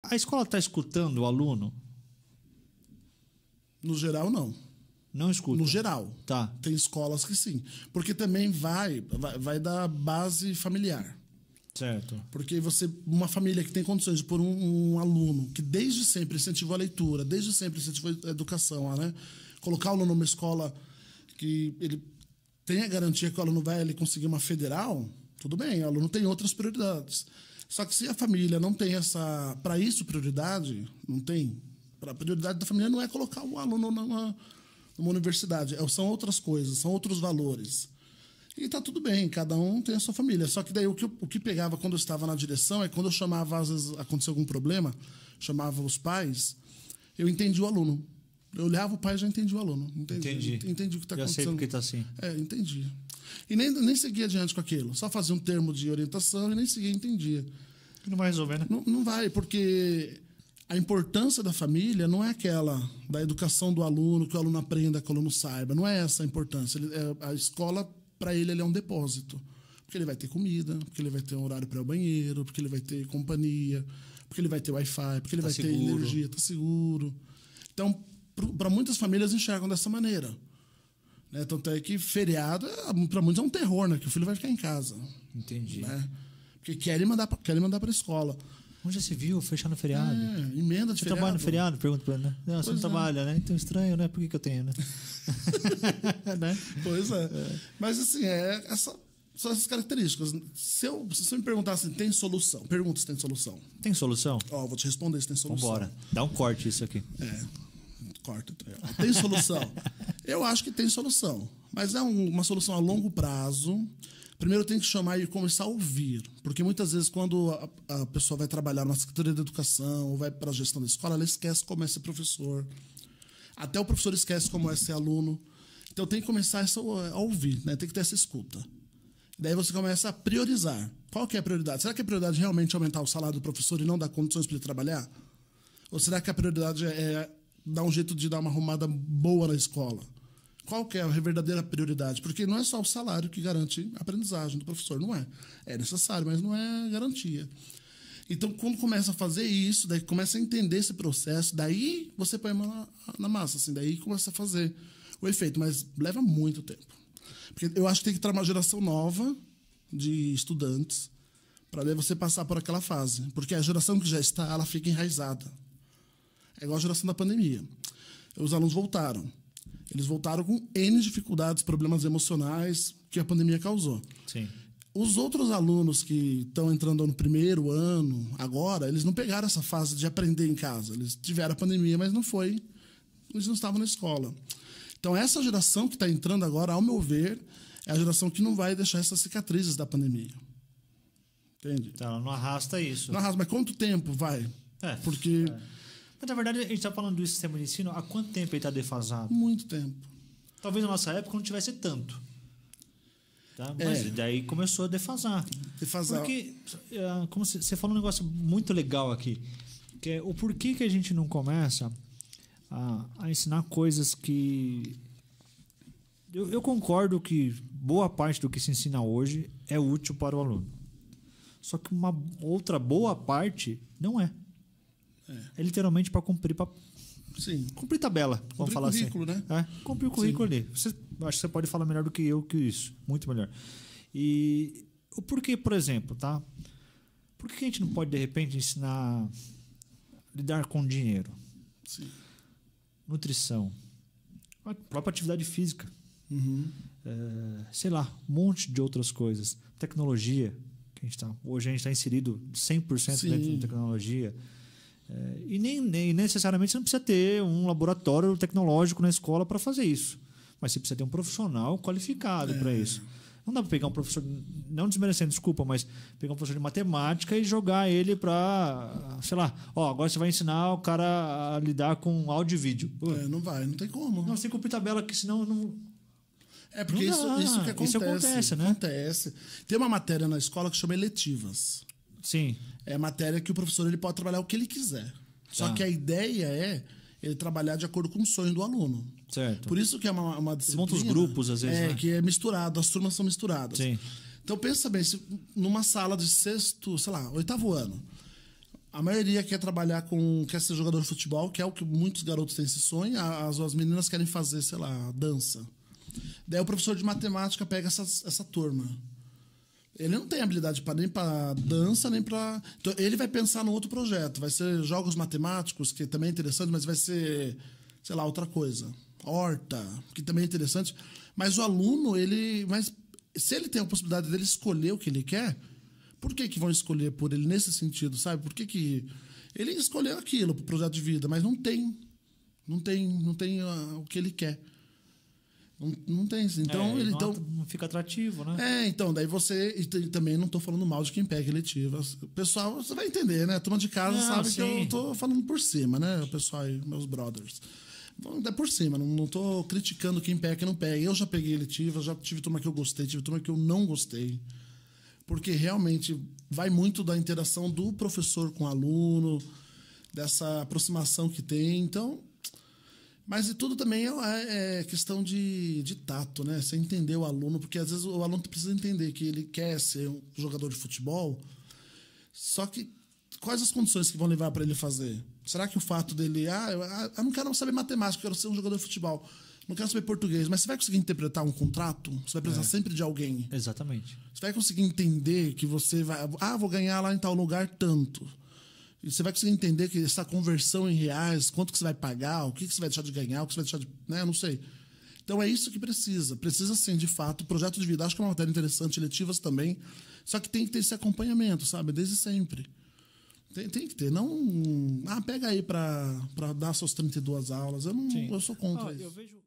A escola está escutando o aluno? No geral, não. Não escuta? No geral. Tá. Tem escolas que sim. Porque também vai da base familiar. Certo. Porque uma família que tem condições de pôr um aluno que desde sempre incentivou a leitura, desde sempre incentivou a educação, né? Colocar o aluno numa escola que ele tem a garantia que o aluno vai conseguir uma federal, tudo bem, o aluno tem outras prioridades. Só que se a família não tem para isso prioridade, não tem. A prioridade da família não é colocar o aluno numa universidade, são outras coisas, são outros valores. E tá tudo bem, cada um tem a sua família. Só que daí o que pegava quando eu estava na direção é quando eu chamava, às vezes aconteceu algum problema, chamava os pais, eu entendi o aluno. Eu olhava o pai e já entendi o aluno. Entendi o que está acontecendo. Já sei porque tá assim. Entendi. E nem seguia adiante com aquilo. Só fazia um termo de orientação e nem seguia, entendia. Não vai resolver, né? Não vai, porque a importância da família não é aquela da educação do aluno, que o aluno aprenda, que o aluno saiba. Não é essa a importância. A escola, para ele é um depósito. Porque ele vai ter comida, porque ele vai ter um horário para ir ao banheiro, porque ele vai ter companhia, porque ele vai ter Wi-Fi, porque ele vai ter energia, tá seguro. Então, para muitas famílias enxergam dessa maneira. Né? Tanto é que feriado, para muitos é um terror, né? Que o filho vai ficar em casa. Entendi. Né? Porque querem mandar para a escola. Onde já se viu fechar no feriado? Emenda de você feriado. trabalha no feriado? Pergunta para ele, né? Não, você não trabalha, né? Então estranho, né? Por que eu tenho, né? Né? Pois é. Mas assim, são essas características. Se você me perguntar assim, tem solução? Pergunta se tem solução. Tem solução? Vou te responder se tem solução. Vambora. Dá um corte isso aqui. Corta. Tem solução? Eu acho que tem solução. Mas é uma solução a longo prazo. Primeiro tem que chamar e começar a ouvir. Porque muitas vezes quando a pessoa vai trabalhar na Secretaria de Educação ou vai para a gestão da escola, ela esquece como é ser professor. Até o professor esquece como é ser aluno. Então tem que começar a ouvir, né? Tem que ter essa escuta. Daí você começa a priorizar. Qual que é a prioridade? Será que a prioridade é realmente aumentar o salário do professor e não dar condições para ele trabalhar? Ou será que a prioridade é dar um jeito de dar uma arrumada boa na escola? Qual que é a verdadeira prioridade? Porque não é só o salário que garante a aprendizagem do professor, não é. É necessário, mas não é garantia. Então, quando começa a fazer isso, daí começa a entender esse processo, daí você põe a mão na massa, assim, daí começa a fazer o efeito, mas leva muito tempo. Porque eu acho que tem que entrar uma geração nova de estudantes para daí você passar por aquela fase. Porque a geração que já está, ela fica enraizada. É igual a geração da pandemia. Os alunos voltaram. Eles voltaram com N dificuldades, problemas emocionais que a pandemia causou. Sim. Os outros alunos que estão entrando no primeiro ano, agora, eles não pegaram essa fase de aprender em casa. Eles tiveram a pandemia, mas eles não estavam na escola. Então, essa geração que está entrando agora, ao meu ver, é a geração que não vai deixar essas cicatrizes da pandemia. Entende? Então, ela não arrasta isso. Não arrasta, mas quanto tempo vai? Porque... Mas, na verdade, a gente está falando do sistema de ensino, há quanto tempo ele está defasado? Muito tempo. Talvez na nossa época não tivesse tanto. Tá? Mas daí começou a defasar. Porque, como você falou um negócio muito legal aqui, que é o porquê que a gente não começa a ensinar coisas que... Eu concordo que boa parte do que se ensina hoje é útil para o aluno. Só que uma outra boa parte não é. É literalmente para cumprir tabela, vamos falar assim. Cumprir o currículo, né? Cumprir o currículo ali. Acho que você pode falar melhor do que eu que isso. Muito melhor. E o porquê, por exemplo, tá? Por que a gente não pode, de repente, ensinar a lidar com dinheiro? Sim. Nutrição. A própria atividade física. Sei lá, um monte de outras coisas. Tecnologia. Hoje a gente está inserido 100% dentro da tecnologia. E nem necessariamente você não precisa ter um laboratório tecnológico na escola para fazer isso. Mas você precisa ter um profissional qualificado para isso. Não dá para pegar um professor, não desmerecendo, desculpa, mas pegar um professor de matemática e jogar ele para, sei lá, agora você vai ensinar o cara a lidar com áudio e vídeo. Não tem como. Não, você tem que cumprir tabela, que senão não... Porque isso que acontece. Isso acontece, né? Acontece. Tem uma matéria na escola que chama eletivas. Sim. É matéria que o professor ele pode trabalhar o que ele quiser. Só que a ideia é ele trabalhar de acordo com o sonho do aluno. Certo. Por isso que é uma disciplina... Monta os grupos, às vezes, né? Que é misturado, as turmas são misturadas. Sim. Então, pensa bem, se numa sala de 8º ano, A maioria quer trabalhar quer ser jogador de futebol, que é o que muitos garotos têm esse sonho. As meninas querem fazer, sei lá, dança. Daí o professor de matemática pega essa turma. Ele não tem habilidade nem para dança, nem para... Então, ele vai pensar num outro projeto. Vai ser jogos matemáticos, que também é interessante, mas vai ser, sei lá, outra coisa. Horta, que também é interessante. Mas o aluno, mas se ele tem a possibilidade dele escolher o que ele quer, por que vão escolher por ele nesse sentido, sabe? Por que ele escolheu aquilo para o projeto de vida, mas não tem o que ele quer. Não tem. Então, não fica atrativo, né? Então, daí você... E também não estou falando mal de quem pega eletivas. O pessoal, você vai entender, né? A turma de casa sabe que eu estou falando por cima, né? O pessoal aí, meus brothers. É por cima, não estou criticando quem pega e não pega. Eu já peguei eletivas, já tive turma que eu gostei, tive turma que eu não gostei. Porque realmente vai muito da interação do professor com o aluno, dessa aproximação que tem. Então... Mas e tudo também é questão de tato, né? Você entender o aluno, porque às vezes o aluno precisa entender que ele quer ser um jogador de futebol, só que quais as condições que vão levar para ele fazer? Será que o fato dele... eu não quero saber matemática, eu quero ser um jogador de futebol. Não quero saber português, mas você vai conseguir interpretar um contrato? Você vai precisar sempre de alguém. Exatamente. Você vai conseguir entender que você vai... vou ganhar lá em tal lugar tanto. E você vai conseguir entender que essa conversão em reais, quanto que você vai pagar, o que você vai deixar de ganhar, o que você vai deixar de... Né? Não sei. Então é isso que precisa. Precisa, sim, de fato, projeto de vida. Acho que é uma matéria interessante, eletivas também. Só que tem que ter esse acompanhamento, sabe? Desde sempre. Tem que ter. Não... pega aí para dar suas 32 aulas. Eu sou contra isso. Eu vejo...